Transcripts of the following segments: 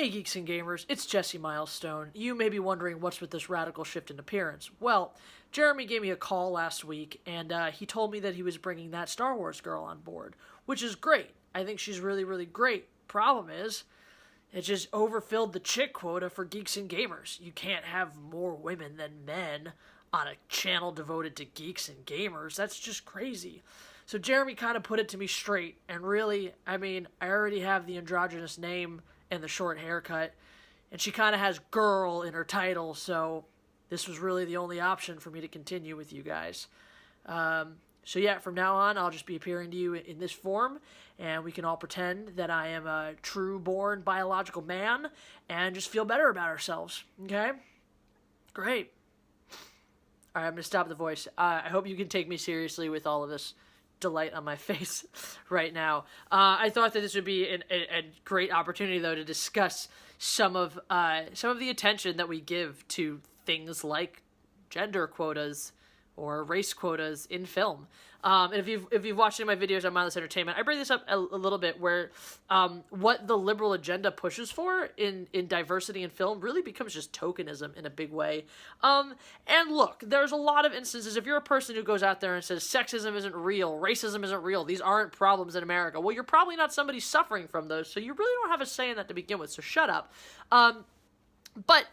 Hey Geeks and Gamers, it's Jesse Milestone. You may be wondering what's with this radical shift in appearance. Well, Jeremy gave me a call last week, and he told me that he was bringing that Star Wars girl on board, which is great. I think she's really, really great. Problem is, it just overfilled the chick quota for Geeks and Gamers. You can't have more women than men on a channel devoted to Geeks and Gamers. That's just crazy. So Jeremy kind of put it to me straight, and really, I already have the androgynous name and the short haircut, and she kind of has girl in her title, so this was really the only option for me to continue with you guys. So yeah, from now on, I'll just be appearing to you in this form, and we can all pretend that I am a true-born biological man, and just feel better about ourselves, okay? Great. Alright, I'm going to stop the voice. I hope you can take me seriously with all of this delight on my face right now. I thought that this would be a great opportunity, though, to discuss some of the attention that we give to things like gender quotas or race quotas in film. And if you've watched any of my videos on Mindless Entertainment, I bring this up a little bit where what the liberal agenda pushes for in diversity in film really becomes just tokenism in a big way. And look, there's a lot of instances, if you're a person who goes out there and says sexism isn't real, racism isn't real, these aren't problems in America, well, you're probably not somebody suffering from those, so you really don't have a say in that to begin with, so shut up. But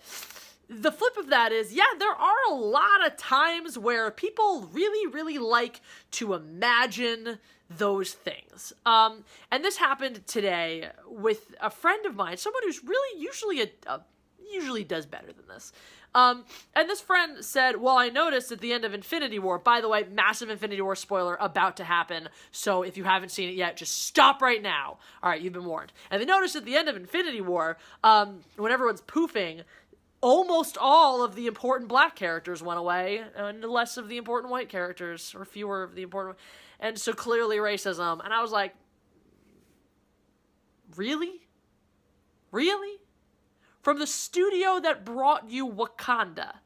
the flip of that is, yeah, there are a lot of times where people really, really like to imagine those things. And this happened today with a friend of mine, someone who's really usually does better than this. And this friend said, well, I noticed at the end of Infinity War, by the way, massive Infinity War spoiler about to happen, so if you haven't seen it yet, just stop right now. All right, you've been warned. And they noticed at the end of Infinity War, when everyone's poofing, almost all of the important black characters went away, and less of the important white characters, or fewer of the important, and so clearly racism. And I was like, really? Really? From the studio that brought you Wakanda,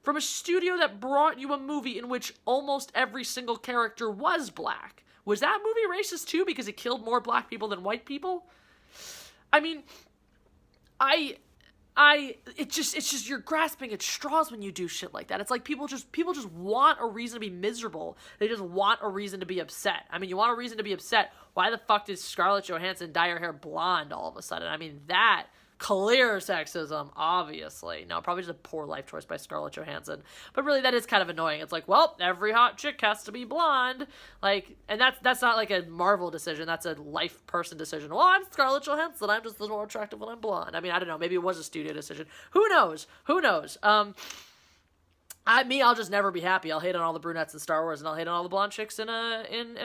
from a studio that brought you a movie in which almost every single character was black, was that movie racist too because it killed more black people than white people? I mean, it's just you're grasping at straws when you do shit like that. It's like people just want a reason to be miserable. They just want a reason to be upset. I mean, you want a reason to be upset. Why the fuck did Scarlett Johansson dye her hair blonde all of a sudden? I mean, that clear sexism, obviously. No, probably just a poor life choice by Scarlett Johansson. But really, that is kind of annoying. It's like, well, every hot chick has to be blonde. Like, and that's not like a Marvel decision. That's a life person decision. Well, I'm Scarlett Johansson. I'm just a little more attractive when I'm blonde. I mean, I don't know. Maybe it was a studio decision. Who knows? Who knows? I'll just never be happy. I'll hate on all the brunettes in Star Wars, and I'll hate on all the blonde chicks in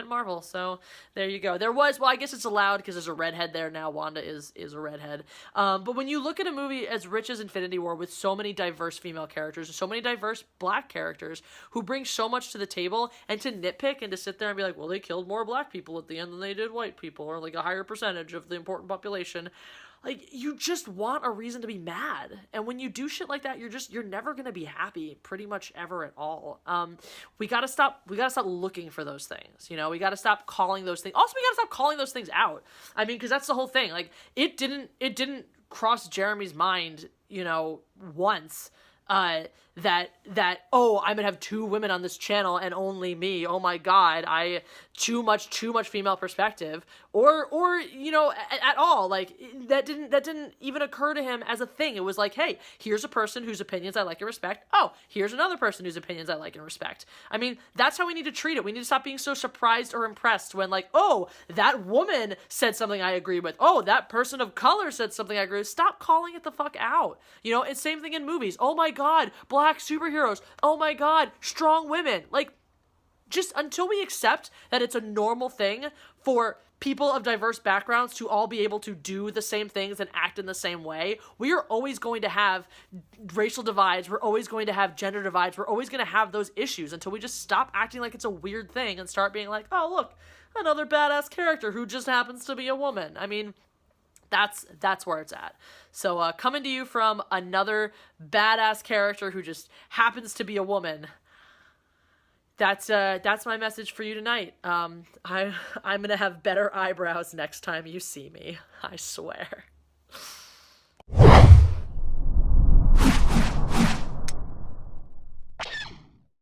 Marvel. So there you go. Well, I guess it's allowed because there's a redhead there now. Wanda is a redhead. But when you look at a movie as rich as Infinity War with so many diverse female characters, so many diverse black characters who bring so much to the table, and to nitpick and to sit there and be like, well, they killed more black people at the end than they did white people, or like a higher percentage of the important population. Like, you just want a reason to be mad. And when you do shit like that, you're never going to be happy pretty much ever at all. We got to stop looking for those things. You know, we got to stop calling those things. Also, we got to stop calling those things out. I mean, because that's the whole thing. Like, it didn't cross Jeremy's mind, you know, once, that oh, I'm gonna have two women on this channel and only me. Oh my god, too much female perspective, or you know, at all. Like, that didn't even occur to him as a thing. It was like, hey, here's a person whose opinions I like and respect. Oh, here's another person whose opinions I like and respect. I mean, that's how we need to treat it. We need to stop being so surprised or impressed when, like, oh, that woman said something I agree with. Oh, that person of color said something I agree with. Stop calling it the fuck out. You know, it's same thing in movies. Oh my god, black superheroes. Oh my god, strong women. Like, just until we accept that it's a normal thing for people of diverse backgrounds to all be able to do the same things and act in the same way, we are always going to have racial divides, we're always going to have gender divides, we're always going to have those issues until we just stop acting like it's a weird thing and start being like, oh, look, another badass character who just happens to be a woman. I mean, that's where it's at. So coming to you from another badass character who just happens to be a woman, that's my message for you tonight. I'm gonna have better eyebrows next time you see me, I swear.